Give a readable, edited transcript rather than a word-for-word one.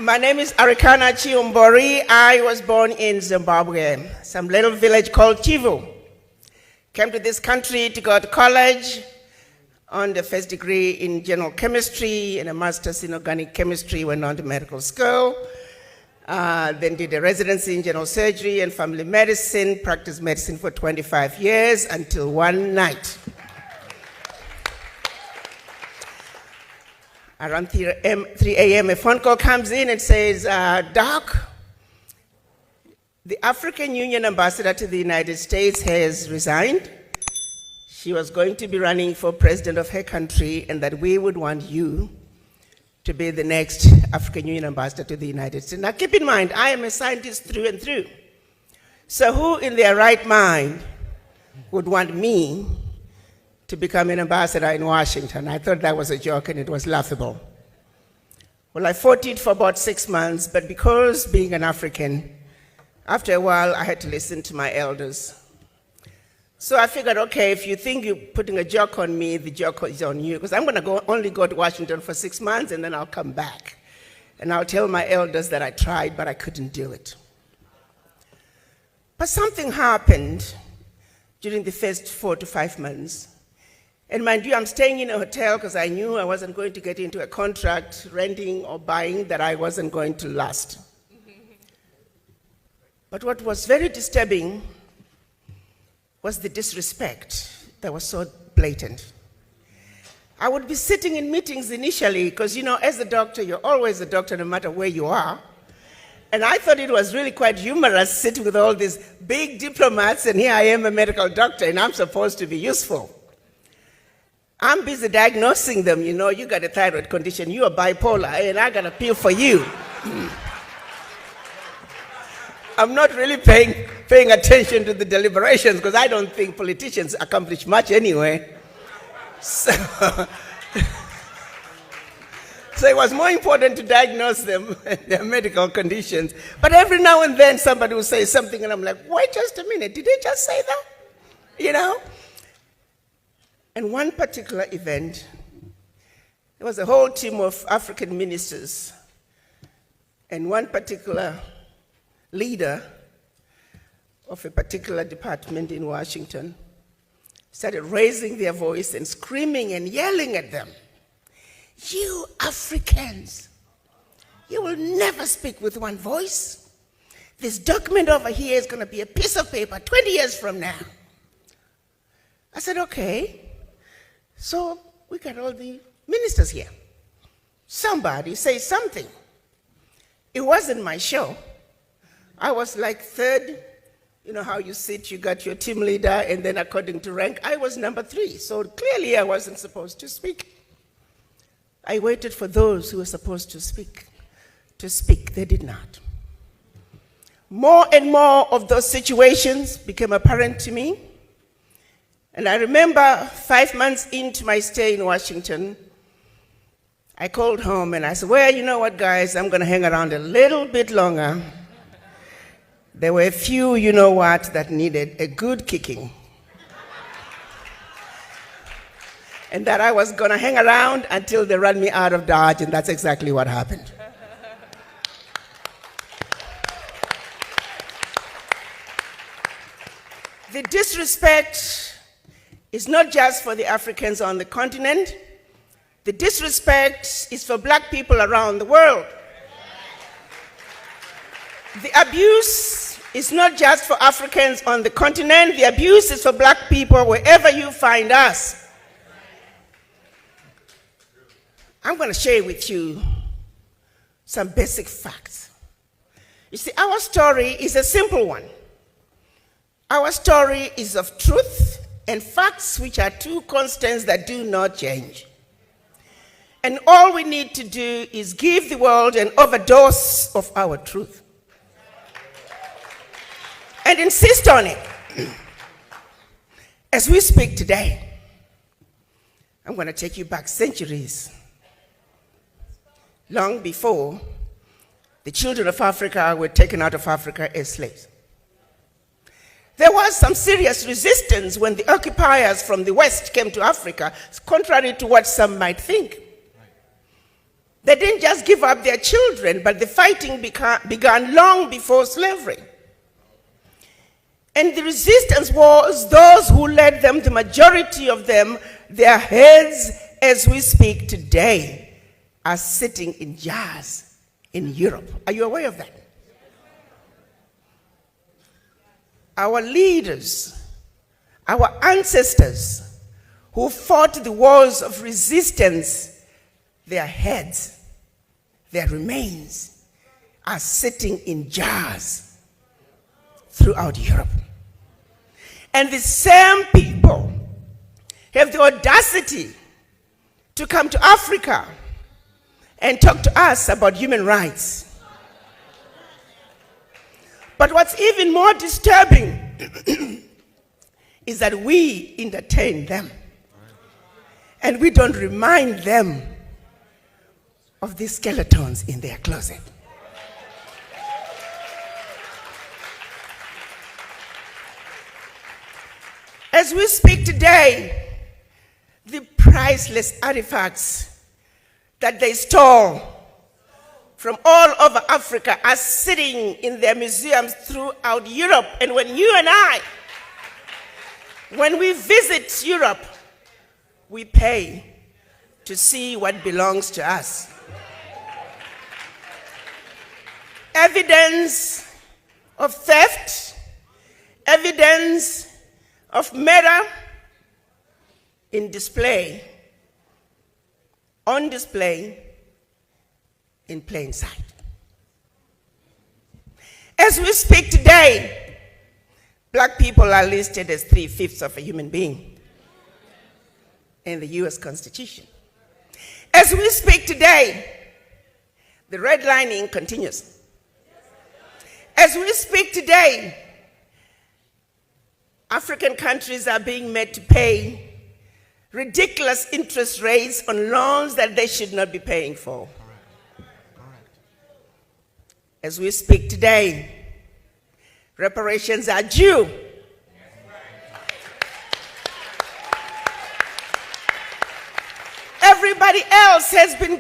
My name is Arikana Chiumbori. I was born in Zimbabwe, some little village called Chivu. Came to this country to go to college on the first degree in general chemistry and a master's in organic chemistry, went on to medical school. Then did a residency in general surgery and family medicine, practiced medicine for 25 years until one night. Around 3 a.m., a phone call comes in and says, Doc, the African Union ambassador to the United States has resigned. She was going to be running for president of her country, and that we would want you to be the next African Union ambassador to the United States. Now keep in mind, I am a scientist through and through. So who in their right mind would want me to become an ambassador in Washington? I thought that was a joke and it was laughable. Well, I fought it for about 6 months, but because being an African, after a while I had to listen to my elders. So I figured, okay, if you think you're putting a joke on me, the joke is on you, because I'm going to only go to Washington for 6 months and then I'll come back. And I'll tell my elders that I tried, but I couldn't do it. But something happened during the first 4 to 5 months. And mind you, I'm staying in a hotel because I knew I wasn't going to get into a contract, renting or buying, that I wasn't going to last. But what was very disturbing was the disrespect that was so blatant. I would be sitting in meetings initially, because you know, as a doctor, you're always a doctor no matter where you are. And I thought it was really quite humorous sitting with all these big diplomats, and here I am, a medical doctor, and I'm supposed to be useful. I'm busy diagnosing them, you know, you got a thyroid condition, you are bipolar, and I got a pill for you. I'm not really paying attention to the deliberations, because I don't think politicians accomplish much anyway. So it was more important to diagnose them and their medical conditions. But every now and then somebody will say something and I'm like, wait just a minute, did they just say that? You know? And one particular event, there was a whole team of African ministers, and one particular leader of a particular department in Washington started raising their voice and screaming and yelling at them. You Africans, you will never speak with one voice. This document over here is going to be a piece of paper 20 years from now. I said, okay. So we got all the ministers here. Somebody say something. It wasn't my show. I was like third. You know how you sit, you got your team leader, and then according to rank, I was number 3. So clearly I wasn't supposed to speak. I waited for those who were supposed to speak. They did not. More and more of those situations became apparent to me. And I remember 5 months into my stay in Washington, I called home and I said, well, you know what, guys, I'm going to hang around a little bit longer. There were a few, you know what, that needed a good kicking. And that I was going to hang around until they ran me out of Dodge, and that's exactly what happened. The disrespect is not just for the Africans on the continent. The disrespect is for black people around the world. The abuse is not just for Africans on the continent. The abuse is for black people wherever you find us. I'm going to share with you some basic facts. You see, our story is a simple one. Our story is of truth and facts, which are two constants that do not change. And all we need to do is give the world an overdose of our truth and insist on it. As we speak today, I'm going to take you back centuries, long before the children of Africa were taken out of Africa as slaves. There was some serious resistance when the occupiers from the West came to Africa, contrary to what some might think. They didn't just just give up their children, but the fighting began long before slavery. And the resistance was those who led them, the majority of them, their heads, as we speak today, are sitting in jars in Europe. Are you aware of that? Our leaders, our ancestors who fought the wars of resistance, their heads, their remains are sitting in jars throughout Europe. And the same people have the audacity to come to Africa and talk to us about human rights. But what's even more disturbing is that we entertain them and we don't remind them of these skeletons in their closet. As we speak today, the priceless artifacts that they stole from all over Africa are sitting in their museums throughout Europe. And when you and I, when we visit Europe, we pay to see what belongs to us. Evidence of theft, evidence of murder on display in plain sight. As we speak today, black people are listed as 3/5 of a human being in the US Constitution. As we speak today, the redlining continues. As we speak today, African countries are being made to pay ridiculous interest rates on loans that they should not be paying for. As we speak today, reparations are due. Everybody else has been